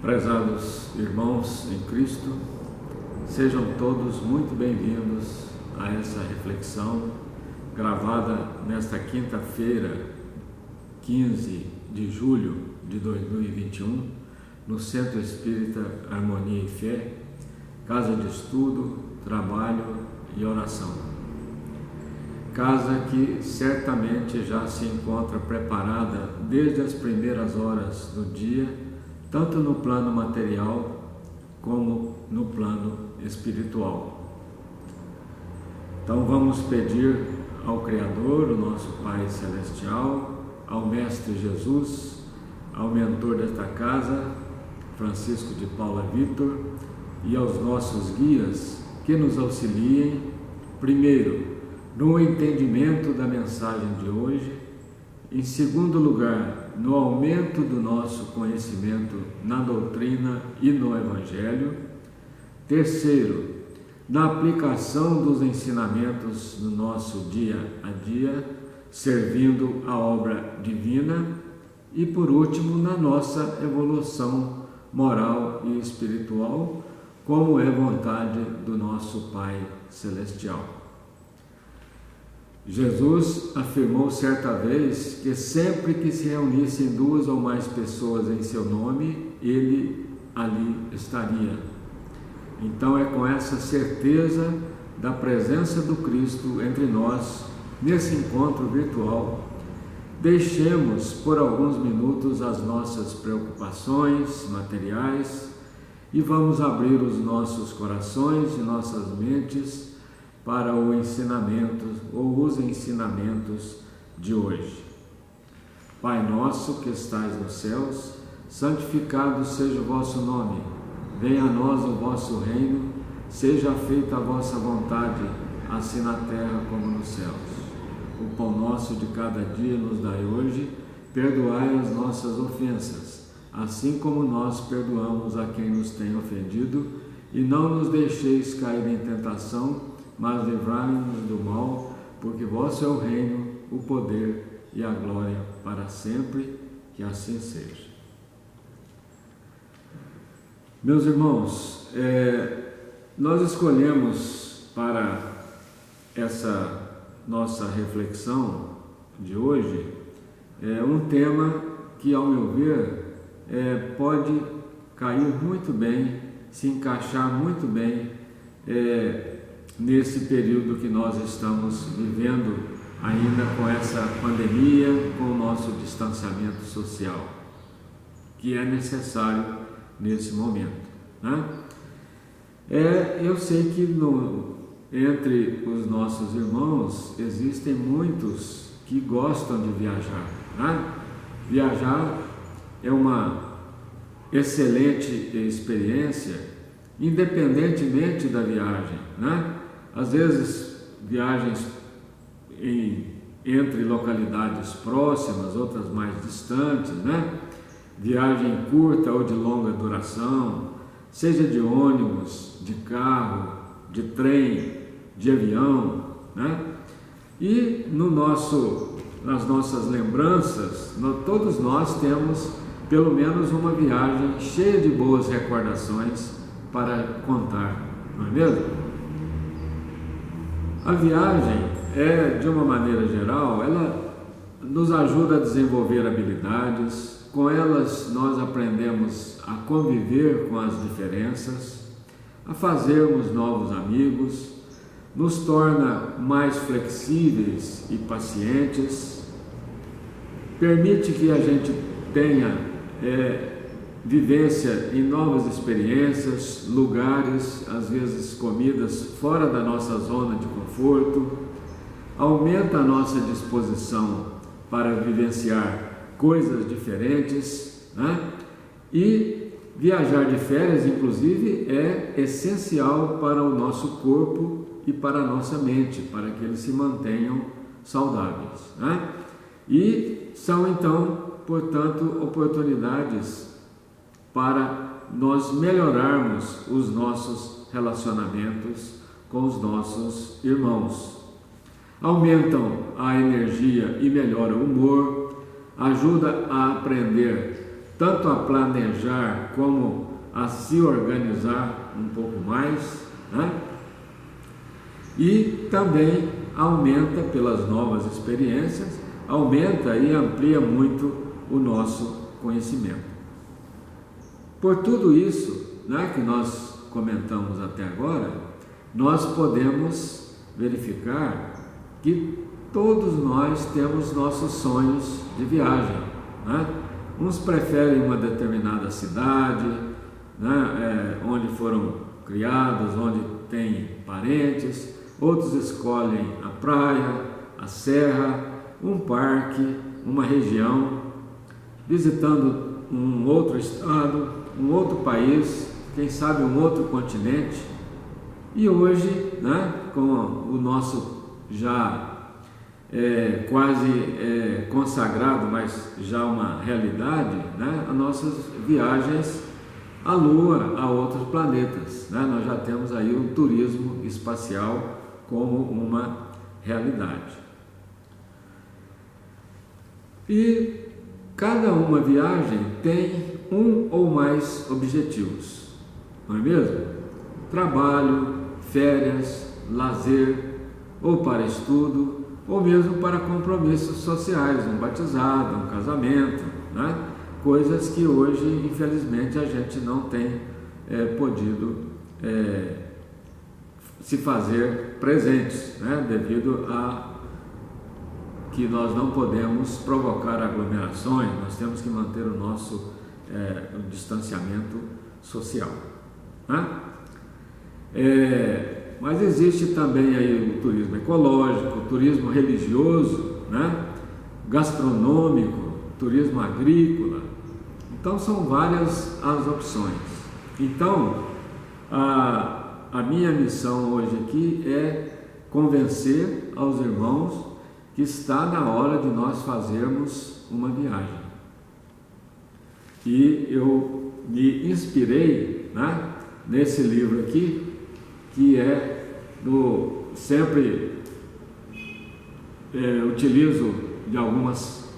Prezados irmãos em Cristo, sejam todos muito bem-vindos a essa reflexão gravada nesta quinta-feira, 15 de julho de 2021, no Centro Espírita Harmonia e Fé, casa de estudo, trabalho e oração. Casa que certamente já se encontra preparada desde as primeiras horas do dia, tanto no plano material como no plano espiritual. Então vamos pedir ao Criador, o nosso Pai Celestial, ao Mestre Jesus, ao mentor desta casa, Francisco de Paula Vitor, e aos nossos guias que nos auxiliem, primeiro, no entendimento da mensagem de hoje, em segundo lugar, no aumento do nosso conhecimento na doutrina e no Evangelho, terceiro, na aplicação dos ensinamentos no nosso dia a dia, servindo a obra divina, e por último, na nossa evolução moral e espiritual, como é vontade do nosso Pai Celestial. Jesus afirmou certa vez que sempre que se reunissem duas ou mais pessoas em seu nome, ele ali estaria. Então é com essa certeza da presença do Cristo entre nós, nesse encontro virtual, deixemos por alguns minutos as nossas preocupações materiais e vamos abrir os nossos corações e nossas mentes para o ensinamento ou os ensinamentos de hoje. Pai nosso que estais nos céus, santificado seja o vosso nome. Venha a nós o vosso reino, seja feita a vossa vontade, assim na terra como nos céus. O pão nosso de cada dia nos dai hoje, perdoai as nossas ofensas, assim como nós perdoamos a quem nos tem ofendido, e não nos deixeis cair em tentação, mas livrai-nos do mal, porque vosso é o reino, o poder e a glória para sempre, que assim seja. Meus irmãos, nós escolhemos para essa nossa reflexão de hoje um tema que, ao meu ver, pode cair muito bem, se encaixar muito bem nesse período que nós estamos vivendo ainda com essa pandemia, com o nosso distanciamento social, que é necessário nesse momento, né? Eu sei que entre os nossos irmãos existem muitos que gostam de viajar, né? Viajar é uma excelente experiência, independentemente da viagem, né? Às vezes viagens entre localidades próximas, outras mais distantes, né? Viagem curta ou de longa duração, seja de ônibus, de carro, de trem, de avião, né? E nas nossas lembranças, todos nós temos pelo menos uma viagem cheia de boas recordações para contar, não é mesmo? A viagem, de uma maneira geral, ela nos ajuda a desenvolver habilidades, com elas nós aprendemos a conviver com as diferenças, a fazermos novos amigos, nos torna mais flexíveis e pacientes, permite que a gente tenha vivência em novas experiências, lugares, às vezes comidas fora da nossa zona de conforto, aumenta a nossa disposição para vivenciar coisas diferentes, né? E viajar de férias, inclusive, é essencial para o nosso corpo e para a nossa mente, para que eles se mantenham saudáveis, né? E são então, portanto, oportunidades para nós melhorarmos os nossos relacionamentos com os nossos irmãos. Aumentam a energia e melhoram o humor, ajuda a aprender tanto a planejar como a se organizar um pouco mais, né? E também aumenta pelas novas experiências, aumenta e amplia muito o nosso conhecimento. Por tudo isso, né, que nós comentamos até agora, nós podemos verificar que todos nós temos nossos sonhos de viagem, né? Uns preferem uma determinada cidade, né, onde foram criados, onde têm parentes, outros escolhem a praia, a serra, um parque, uma região, visitando um outro estado, um outro país, quem sabe um outro continente. E hoje, né, com o nosso já quase consagrado, mas já uma realidade, né, as nossas viagens à Lua, a outros planetas, né? Nós já temos aí o turismo espacial como uma realidade. E cada uma viagem tem um ou mais objetivos, não é mesmo? Trabalho, férias, lazer, ou para estudo, ou mesmo para compromissos sociais, um batizado, um casamento, né? Coisas que hoje, infelizmente, a gente não tem podido se fazer presentes, né? Devido a que nós não podemos provocar aglomerações, nós temos que manter o nosso distanciamento social, né? Mas existe também aí o turismo ecológico, o turismo religioso, né? Gastronômico, turismo agrícola. Então são várias as opções. Então a minha missão hoje aqui é convencer aos irmãos que está na hora de nós fazermos uma viagem. E eu me inspirei, né, nesse livro aqui, que sempre utilizo de algumas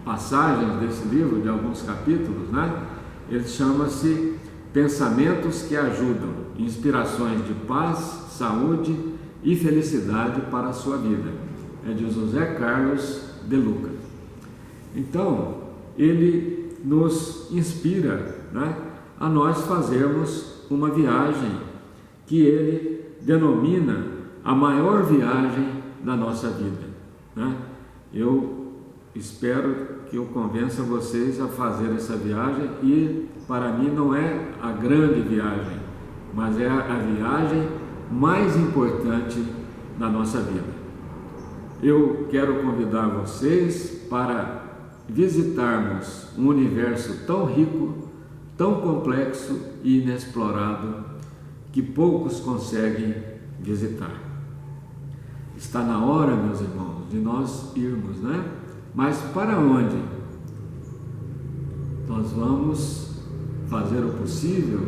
passagens desse livro, de alguns capítulos, né? Ele chama-se Pensamentos que Ajudam, Inspirações de Paz, Saúde e Felicidade para a Sua Vida. É de José Carlos de Luca. Então, ele nos inspira, né, a nós fazermos uma viagem que ele denomina a maior viagem da nossa vida, né? Eu espero que eu convença vocês a fazer essa viagem, e para mim não é a grande viagem, mas é a viagem mais importante da nossa vida. Eu quero convidar vocês para visitarmos um universo tão rico, tão complexo e inexplorado que poucos conseguem visitar. Está na hora, meus irmãos, de nós irmos, né? Mas para onde? Nós vamos fazer o possível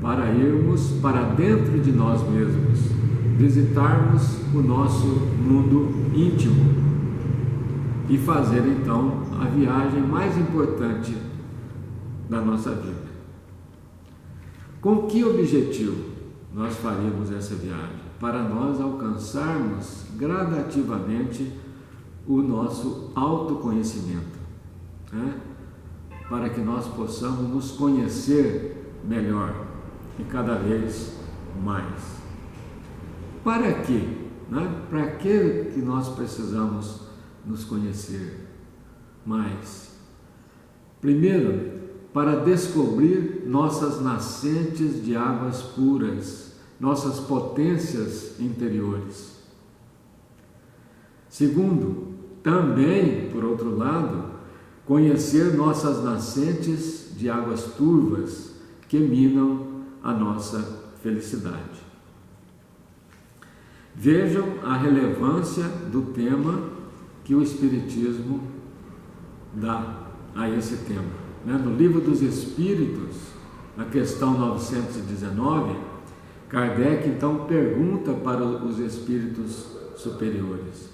para irmos para dentro de nós mesmos, visitarmos o nosso mundo íntimo e fazer então a viagem mais importante da nossa vida. Com que objetivo nós faríamos essa viagem? Para nós alcançarmos gradativamente o nosso autoconhecimento, né? Para que nós possamos nos conhecer melhor e cada vez mais. Para quê? Né? Para que nós precisamos nos conhecer mais? Primeiro, para descobrir nossas nascentes de águas puras, nossas potências interiores. Segundo, também, por outro lado, conhecer nossas nascentes de águas turvas que minam a nossa felicidade. Vejam a relevância do tema que o Espiritismo dá a esse tema. No Livro dos Espíritos, na questão 919, Kardec então pergunta para os espíritos superiores: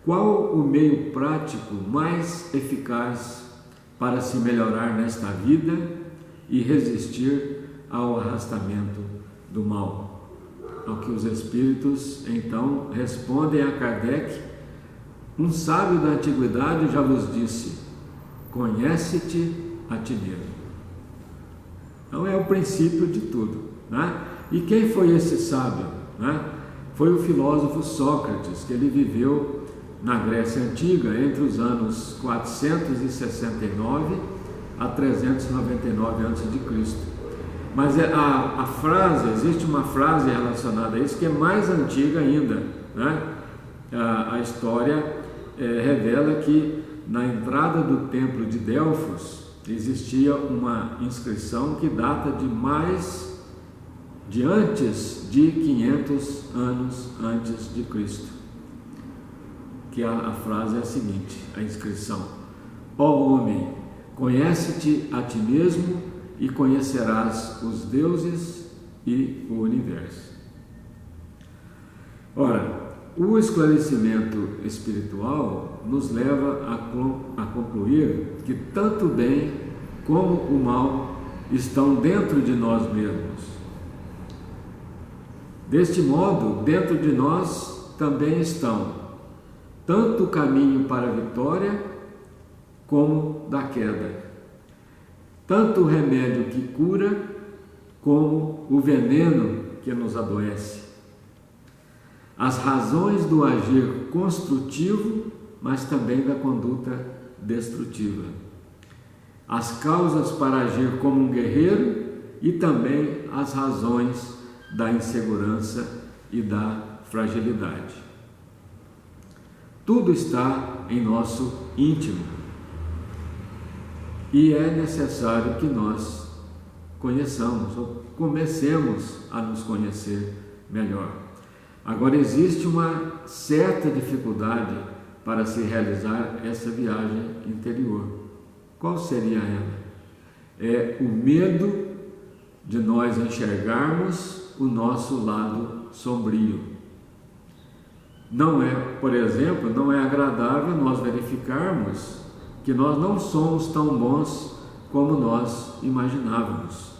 qual o meio prático mais eficaz para se melhorar nesta vida e resistir ao arrastamento do mal. Ao que os espíritos então respondem a Kardec: um sábio da antiguidade já vos disse: conhece-te a ti mesmo. Então é o princípio de tudo, né? E quem foi esse sábio, né? Foi o filósofo Sócrates, que ele viveu na Grécia Antiga entre os anos 469 a 399 a.C. Mas a frase, existe uma frase relacionada a isso que é mais antiga ainda, né? A história revela que na entrada do templo de Delfos existia uma inscrição que data de antes de 500 anos antes de Cristo, que a frase é a seguinte, a inscrição: ó homem, conhece-te a ti mesmo e conhecerás os deuses e o universo. Ora, o esclarecimento espiritual nos leva a concluir que tanto o bem como o mal estão dentro de nós mesmos. Deste modo, dentro de nós também estão tanto o caminho para a vitória como da queda, tanto o remédio que cura como o veneno que nos adoece, as razões do agir construtivo, mas também da conduta destrutiva, as causas para agir como um guerreiro e também as razões da insegurança e da fragilidade. Tudo está em nosso íntimo e é necessário que nós conheçamos ou comecemos a nos conhecer melhor. Agora, existe uma certa dificuldade para se realizar essa viagem interior. Qual seria ela? É o medo de nós enxergarmos o nosso lado sombrio. Não é, por exemplo, não é agradável nós verificarmos que nós não somos tão bons como nós imaginávamos.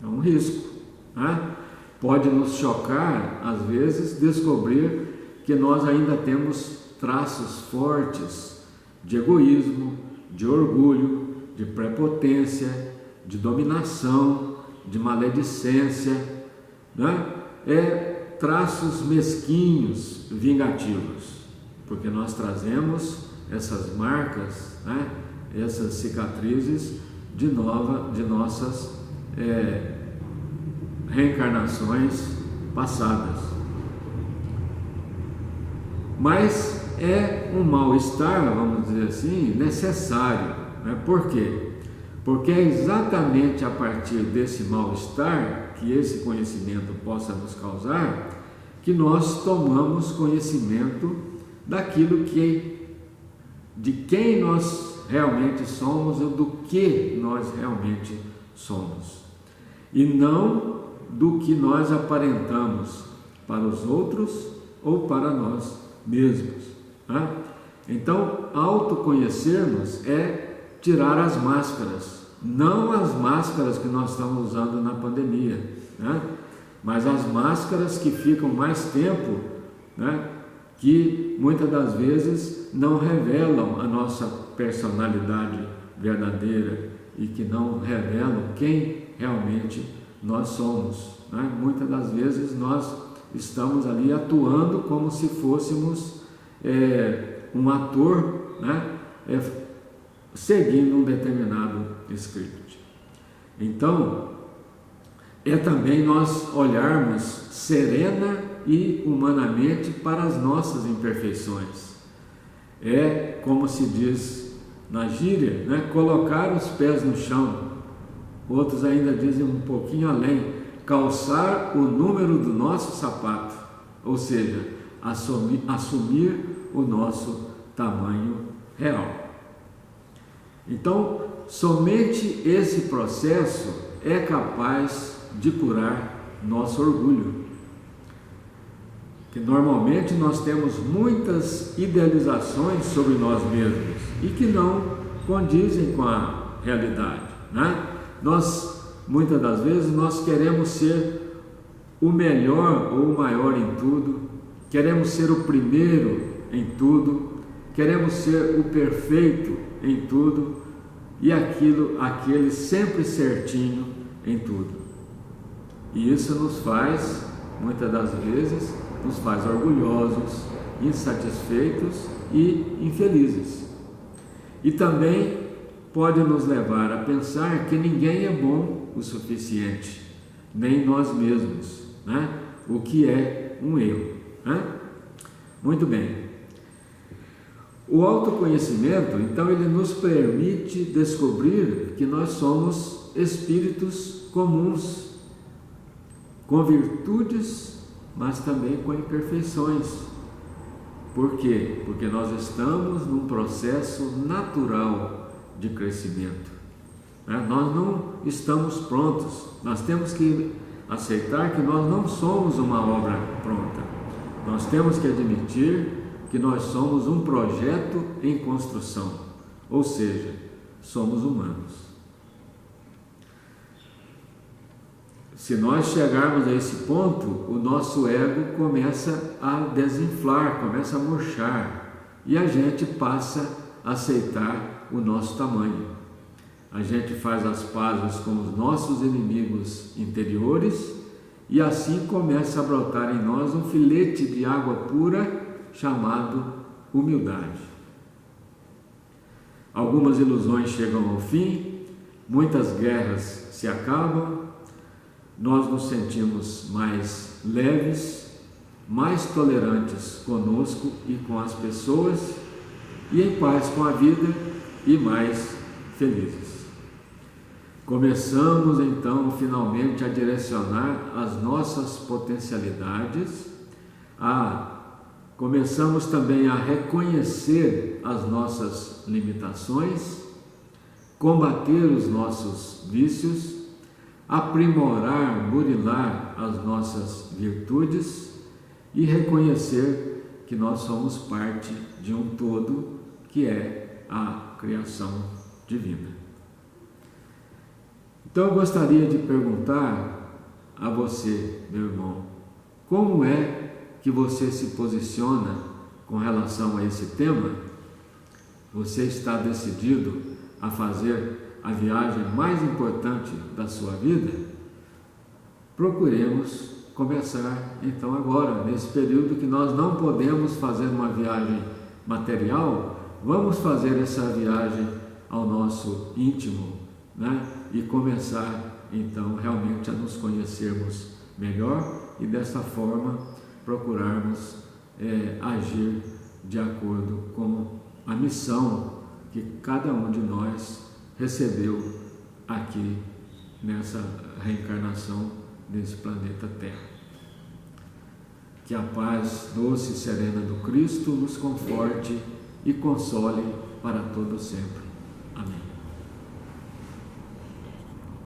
É um risco, né? Pode nos chocar, às vezes, descobrir que nós ainda temos traços fortes de egoísmo, de orgulho, de prepotência, de dominação, de maledicência, né? Traços mesquinhos, vingativos, porque nós trazemos essas marcas, né? Essas cicatrizes de nossas reencarnações passadas. Mas é um mal-estar, vamos dizer assim, necessário, né? Por quê? Porque é exatamente a partir desse mal-estar que esse conhecimento possa nos causar que nós tomamos conhecimento daquilo de quem nós realmente somos ou do que nós realmente somos, e não do que nós aparentamos para os outros ou para nós mesmos, né? Então, autoconhecer-nos é tirar as máscaras, não as máscaras que nós estamos usando na pandemia, né? Mas as máscaras que ficam mais tempo, né? Que muitas das vezes não revelam a nossa personalidade verdadeira e que não revelam quem realmente nós somos, né? Muitas das vezes nós estamos ali atuando como se fôssemos um ator, né? Seguindo um determinado script. Então, é também nós olharmos serena e humanamente para as nossas imperfeições. É como se diz na gíria, né? Colocar os pés no chão. Outros ainda dizem um pouquinho além, calçar o número do nosso sapato, ou seja, assumir o nosso tamanho real. Então, somente esse processo é capaz de curar nosso orgulho. Que normalmente nós temos muitas idealizações sobre nós mesmos e que não condizem com a realidade, né? Muitas das vezes, nós queremos ser o melhor ou o maior em tudo, queremos ser o primeiro em tudo, queremos ser o perfeito em tudo e aquele sempre certinho em tudo. E isso nos faz, muitas das vezes, nos faz orgulhosos, insatisfeitos e infelizes. E também pode nos levar a pensar que ninguém é bom o suficiente, nem nós mesmos, né? O que é um erro, né? Muito bem. O autoconhecimento, então, ele nos permite descobrir que nós somos espíritos comuns, com virtudes, mas também com imperfeições. Por quê? Porque nós estamos num processo natural de crescimento. Nós não estamos prontos, nós temos que aceitar que nós não somos uma obra pronta. Nós temos que admitir que nós somos um projeto em construção, ou seja, somos humanos. Se nós chegarmos a esse ponto, o nosso ego começa a desinflar, começa a murchar, e a gente passa a aceitar o nosso tamanho. A gente faz as pazes com os nossos inimigos interiores e assim começa a brotar em nós um filete de água pura chamado humildade. Algumas ilusões chegam ao fim, muitas guerras se acabam, nós nos sentimos mais leves, mais tolerantes conosco e com as pessoas, e em paz com a vida e mais felizes. Começamos então finalmente a direcionar as nossas potencialidades, começamos também a reconhecer as nossas limitações, combater os nossos vícios, aprimorar, burilar as nossas virtudes e reconhecer que nós somos parte de um todo que é a criação divina. Então eu gostaria de perguntar a você, meu irmão, como é que você se posiciona com relação a esse tema? Você está decidido a fazer a viagem mais importante da sua vida? Procuremos começar então agora, nesse período que nós não podemos fazer uma viagem material, vamos fazer essa viagem ao nosso íntimo, né? E começar então realmente a nos conhecermos melhor e dessa forma procurarmos agir de acordo com a missão que cada um de nós recebeu aqui nessa reencarnação nesse planeta Terra. Que a paz doce e serena do Cristo nos conforte e console para todo sempre. Amém.